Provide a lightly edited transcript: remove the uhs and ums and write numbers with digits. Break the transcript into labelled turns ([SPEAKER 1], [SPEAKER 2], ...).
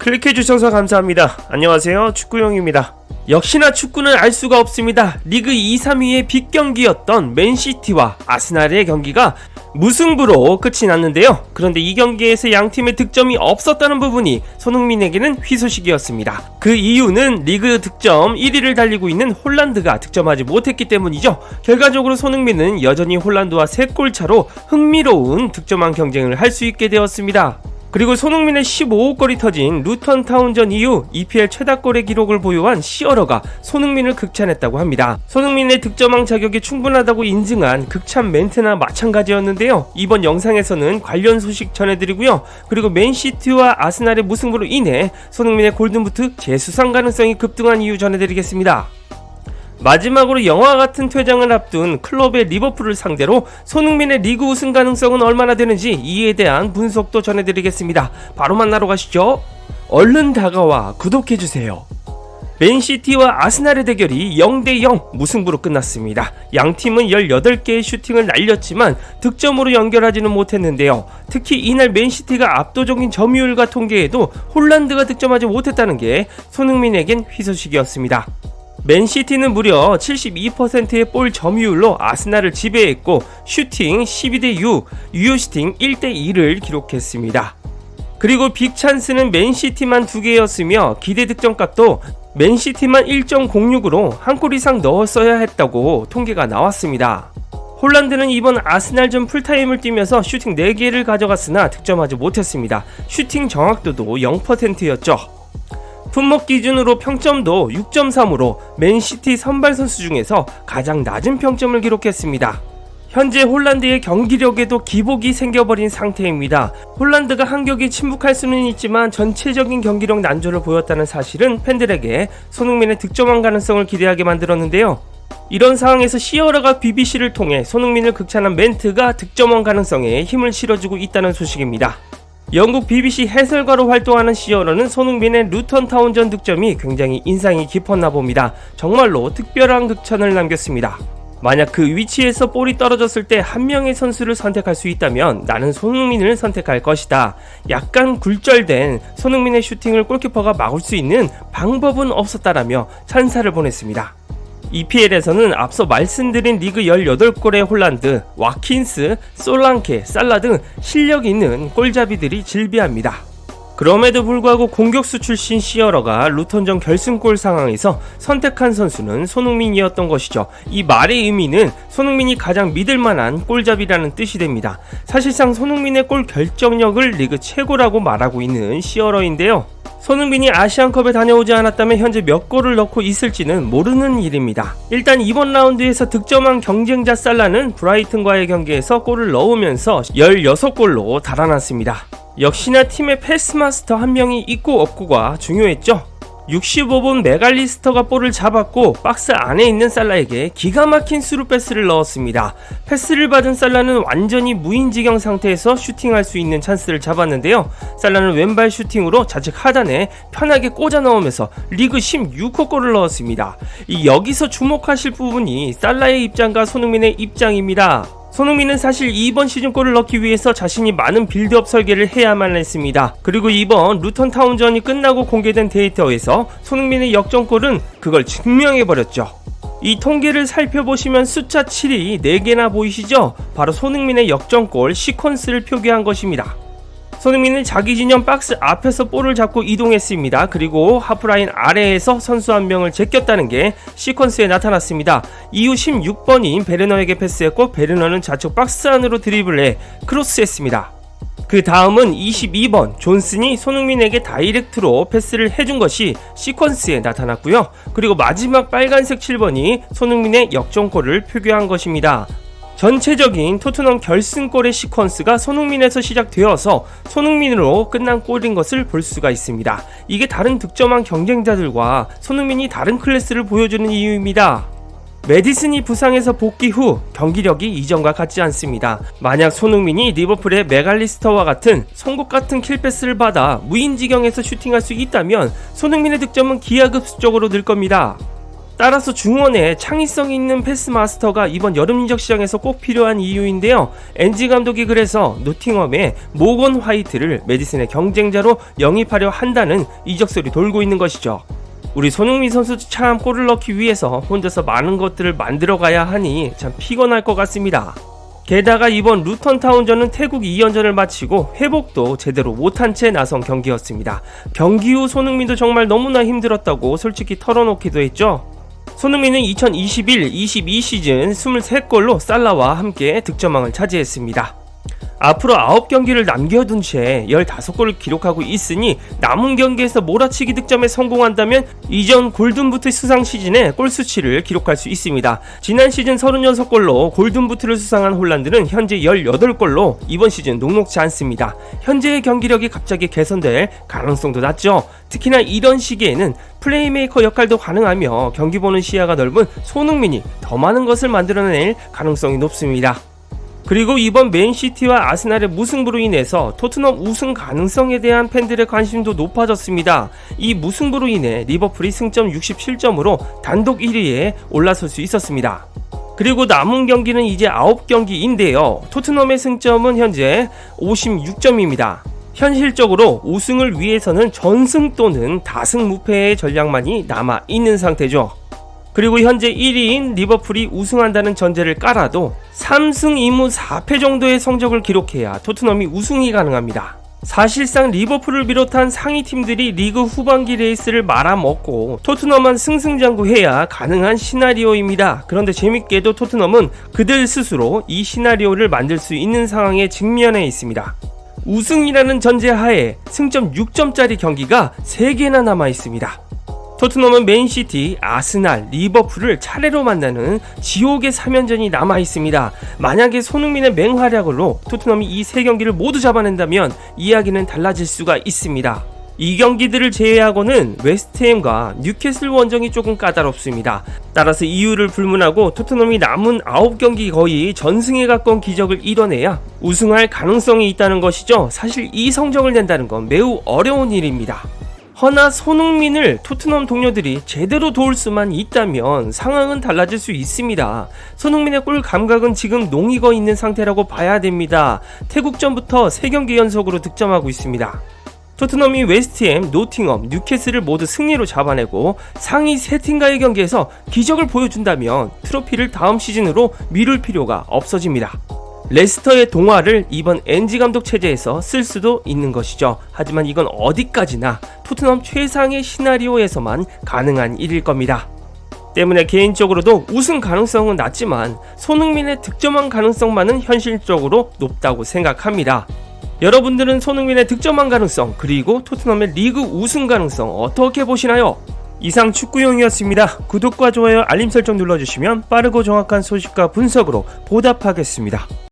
[SPEAKER 1] 클릭해주셔서 감사합니다. 안녕하세요, 축구용입니다. 역시나 축구는 알 수가 없습니다. 리그 2, 3위의 빅경기였던 맨시티와 아스날의 경기가 무승부로 끝이 났는데요. 그런데 이 경기에서 양팀의 득점이 없었다는 부분이 손흥민에게는 희소식이었습니다. 그 이유는 리그 득점 1위를 달리고 있는 홀란드가 득점하지 못했기 때문이죠. 결과적으로 손흥민은 여전히 홀란드와 3골 차로 흥미로운 득점왕 경쟁을 할 수 있게 되었습니다. 그리고 손흥민의 15골이 터진 루턴 타운전 이후 EPL 최다골의 기록을 보유한 시어러가 손흥민을 극찬했다고 합니다. 손흥민의 득점왕 자격이 충분하다고 인증한 극찬 멘트나 마찬가지였는데요. 이번 영상에서는 관련 소식 전해드리고요. 그리고 맨시티와 아스날의 무승부로 인해 손흥민의 골든부트 재수상 가능성이 급등한 이유 전해드리겠습니다. 마지막으로 영화 같은 퇴장을 앞둔 클럽의 리버풀을 상대로 손흥민의 리그 우승 가능성은 얼마나 되는지 이에 대한 분석도 전해드리겠습니다. 바로 만나러 가시죠. 얼른 다가와 구독해주세요. 맨시티와 아스날의 대결이 0대0 무승부로 끝났습니다. 양팀은 18개의 슈팅을 날렸지만 득점으로 연결하지는 못했는데요. 특히 이날 맨시티가 압도적인 점유율과 통계에도 홀란드가 득점하지 못했다는 게 손흥민에겐 희소식이었습니다. 맨시티는 무려 72%의 볼 점유율로 아스날을 지배했고 슈팅 12대6, 유효 슈팅 1대2를 기록했습니다. 그리고 빅찬스는 맨시티만 2개였으며 기대 득점값도 맨시티만 1.06으로 한 골 이상 넣었어야 했다고 통계가 나왔습니다. 홀란드는 이번 아스날전 풀타임을 뛰면서 슈팅 4개를 가져갔으나 득점하지 못했습니다. 슈팅 정확도도 0%였죠. 품목 기준으로 평점도 6.3으로 맨시티 선발 선수 중에서 가장 낮은 평점을 기록했습니다. 현재 홀란드의 경기력에도 기복이 생겨버린 상태입니다. 홀란드가 한 격에 침묵할 수는 있지만 전체적인 경기력 난조를 보였다는 사실은 팬들에게 손흥민의 득점왕 가능성을 기대하게 만들었는데요. 이런 상황에서 시어러가 BBC를 통해 손흥민을 극찬한 멘트가 득점왕 가능성에 힘을 실어주고 있다는 소식입니다. 영국 BBC 해설가로 활동하는 시어러는 손흥민의 루턴 타운전 득점이 굉장히 인상이 깊었나 봅니다. 정말로 특별한 극찬을 남겼습니다. 만약 그 위치에서 볼이 떨어졌을 때 한 명의 선수를 선택할 수 있다면 나는 손흥민을 선택할 것이다. 약간 굴절된 손흥민의 슈팅을 골키퍼가 막을 수 있는 방법은 없었다라며 찬사를 보냈습니다. EPL에서는 앞서 말씀드린 리그 18골의 홀란드, 와킨스, 솔랑케, 살라 등 실력 있는 골잡이들이 질비합니다. 그럼에도 불구하고 공격수 출신 시어러가 루턴전 결승골 상황에서 선택한 선수는 손흥민이었던 것이죠. 이 말의 의미는 손흥민이 가장 믿을만한 골잡이라는 뜻이 됩니다. 사실상 손흥민의 골 결정력을 리그 최고라고 말하고 있는 시어러인데요. 손흥민이 아시안컵에 다녀오지 않았다면 현재 몇 골을 넣고 있을지는 모르는 일입니다. 일단 이번 라운드에서 득점왕 경쟁자 살라는 브라이튼과의 경기에서 골을 넣으면서 16골로 달아났습니다. 역시나 팀의 패스마스터 한 명이 있고 없고가 중요했죠. 65분 메갈리스터가 볼을 잡았고 박스 안에 있는 살라에게 기가 막힌 스루 패스를 넣었습니다. 패스를 받은 살라는 완전히 무인지경 상태에서 슈팅할 수 있는 찬스를 잡았는데요. 살라는 왼발 슈팅으로 좌측 하단에 편하게 꽂아 넣으면서 리그 16호 골을 넣었습니다. 여기서 주목하실 부분이 살라의 입장과 손흥민의 입장입니다. 손흥민은 사실 이번 시즌 골을 넣기 위해서 자신이 많은 빌드업 설계를 해야만 했습니다. 그리고 이번 루턴 타운전이 끝나고 공개된 데이터에서 손흥민의 역전골은 그걸 증명해버렸죠. 이 통계를 살펴보시면 숫자 7이 4개나 보이시죠? 바로 손흥민의 역전골 시퀀스를 표기한 것입니다. 손흥민은 자기 진영 박스 앞에서 볼을 잡고 이동했습니다. 그리고 하프라인 아래에서 선수 한 명을 제꼈다는 게 시퀀스에 나타났습니다. 이후 16번인 베르너에게 패스했고 베르너는 좌측 박스 안으로 드리블해 크로스했습니다. 그 다음은 22번 존슨이 손흥민에게 다이렉트로 패스를 해준 것이 시퀀스에 나타났고요. 그리고 마지막 빨간색 7번이 손흥민의 역전골을 표기한 것입니다. 전체적인 토트넘 결승골의 시퀀스가 손흥민에서 시작되어서 손흥민으로 끝난 골인 것을 볼 수가 있습니다. 이게 다른 득점왕 경쟁자들과 손흥민이 다른 클래스를 보여주는 이유입니다. 메디슨이 부상에서 복귀 후 경기력이 이전과 같지 않습니다. 만약 손흥민이 리버풀의 메갈리스터와 같은 송곳 같은 킬패스를 받아 무인지경에서 슈팅할 수 있다면 손흥민의 득점은 기하급수적으로 늘 겁니다. 따라서 중원에 창의성 있는 패스마스터가 이번 여름 인적 시장에서 꼭 필요한 이유인데요. 엔지 감독이 그래서 노팅엄의 모건 화이트를 메디슨의 경쟁자로 영입하려 한다는 이적설이 돌고 있는 것이죠. 우리 손흥민 선수도 참 골을 넣기 위해서 혼자서 많은 것들을 만들어 가야 하니 참 피곤할 것 같습니다. 게다가 이번 루턴타운전은 태국 2연전을 마치고 회복도 제대로 못한 채 나선 경기였습니다. 경기 후 손흥민도 정말 너무나 힘들었다고 솔직히 털어놓기도 했죠. 손흥민은 2021-22 시즌 23골로 살라와 함께 득점왕을 차지했습니다. 앞으로 9경기를 남겨둔 채 15골을 기록하고 있으니 남은 경기에서 몰아치기 득점에 성공한다면 이전 골든부트 수상 시즌의 골 수치를 기록할 수 있습니다. 지난 시즌 36골로 골든부트를 수상한 홀란드는 현재 18골로 이번 시즌 녹록지 않습니다. 현재의 경기력이 갑자기 개선될 가능성도 낮죠. 특히나 이런 시기에는 플레이메이커 역할도 가능하며 경기 보는 시야가 넓은 손흥민이 더 많은 것을 만들어낼 가능성이 높습니다. 그리고 이번 맨시티와 아스날의 무승부로 인해서 토트넘 우승 가능성에 대한 팬들의 관심도 높아졌습니다. 이 무승부로 인해 리버풀이 승점 67점으로 단독 1위에 올라설 수 있었습니다. 그리고 남은 경기는 이제 9경기인데요. 토트넘의 승점은 현재 56점입니다. 현실적으로 우승을 위해서는 전승 또는 다승 무패의 전략만이 남아있는 상태죠. 그리고 현재 1위인 리버풀이 우승한다는 전제를 깔아도 3승 2무 4패 정도의 성적을 기록해야 토트넘이 우승이 가능합니다. 사실상 리버풀을 비롯한 상위 팀들이 리그 후반기 레이스를 말아먹고 토트넘만 승승장구해야 가능한 시나리오입니다. 그런데 재밌게도 토트넘은 그들 스스로 이 시나리오를 만들 수 있는 상황에 직면해 있습니다. 우승이라는 전제하에 승점 6점짜리 경기가 3개나 남아 있습니다. 토트넘은 맨시티, 아스날, 리버풀을 차례로 만나는 지옥의 3연전이 남아 있습니다. 만약에 손흥민의 맹활약으로 토트넘이 이 3경기를 모두 잡아낸다면 이야기는 달라질 수가 있습니다. 이 경기들을 제외하고는 웨스트햄과 뉴캐슬 원정이 조금 까다롭습니다. 따라서 이유를 불문하고 토트넘이 남은 9경기 거의 전승에 가까운 기적을 이뤄내야 우승할 가능성이 있다는 것이죠. 사실 이 성적을 낸다는 건 매우 어려운 일입니다. 허나 손흥민을 토트넘 동료들이 제대로 도울 수만 있다면 상황은 달라질 수 있습니다. 손흥민의 골 감각은 지금 농익어 있는 상태라고 봐야 됩니다. 태국전부터 3경기 연속으로 득점하고 있습니다. 토트넘이 웨스트햄, 노팅엄, 뉴캐슬을 모두 승리로 잡아내고 상위 3팀과의 경기에서 기적을 보여준다면 트로피를 다음 시즌으로 미룰 필요가 없어집니다. 레스터의 동화를 이번 엔지 감독 체제에서 쓸 수도 있는 것이죠. 하지만 이건 어디까지나 토트넘 최상의 시나리오에서만 가능한 일일 겁니다. 때문에 개인적으로도 우승 가능성은 낮지만 손흥민의 득점왕 가능성만은 현실적으로 높다고 생각합니다. 여러분들은 손흥민의 득점왕 가능성 그리고 토트넘의 리그 우승 가능성 어떻게 보시나요? 이상 축구용이었습니다. 구독과 좋아요, 알림 설정 눌러주시면 빠르고 정확한 소식과 분석으로 보답하겠습니다.